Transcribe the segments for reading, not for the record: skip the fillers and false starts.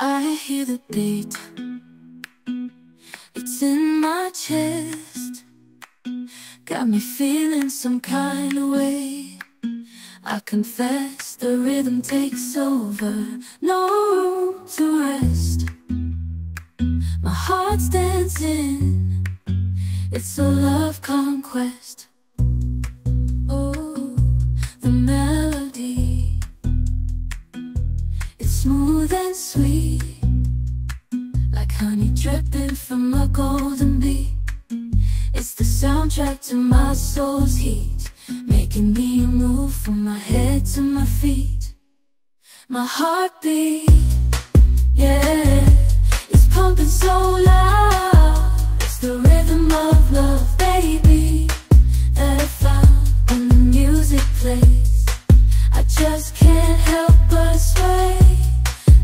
I hear the beat, it's in my chest, got me feeling some kind of way. I confess the rhythm takes over, no room to rest. My heart's dancing, it's a love conquest. Oh, the melody, it's smooth and sweet, like honey dripping from a golden bee. It's the soundtrack to my soul's heat, making me move from my head to my feet. My heartbeat, yeah, it's pumping so loud. It's the rhythm of love, baby, that I found when the music plays. I just can't help but sway,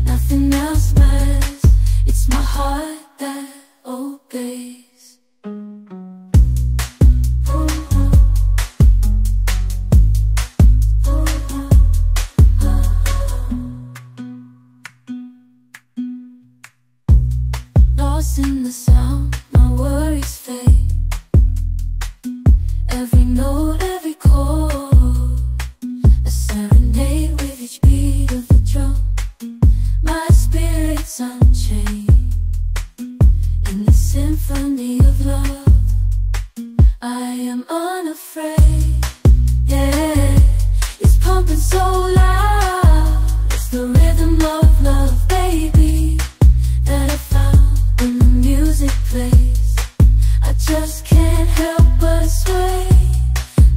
nothing else matters. It's my heart that obeys. Lost in the sound, my worries fade. Every note, every chord, a serenade with each beat of the drum. My spirit's unchained in the symphony of love. I am unafraid, yeah, it's pumping so loud. It's the rhythm of love, baby, that I found when the music plays. I just can't help but sway,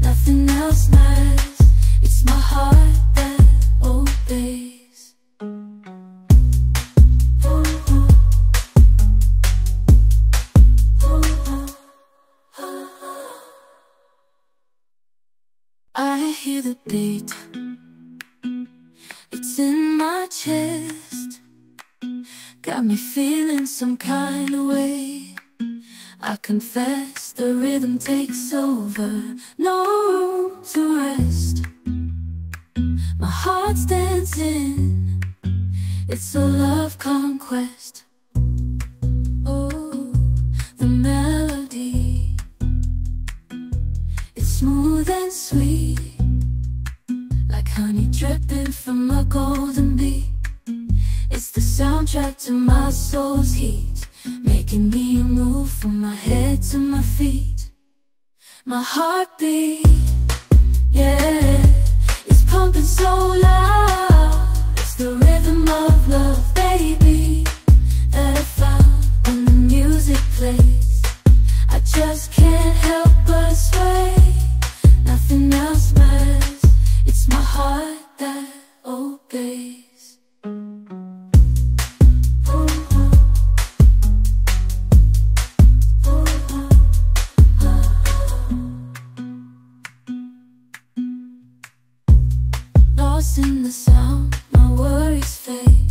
nothing else matters. It's my heart that obeys. I hear the beat, it's in my chest, got me feeling some kind of way. I confess the rhythm takes over, no room to rest. My heart's dancing, it's a love conquest. Oh, the melody, it's smooth and sweet, like honey dripping from a golden bee. It's the soundtrack to my soul's heat, making me move from my head to my feet. My heartbeat, yeah, it's pumping so loud. It's the rhythm of love, baby, that I found when the music plays. I just can't help but sway, nothing else matters. It's my heart that obeys. Lost in the sound, my worries fade.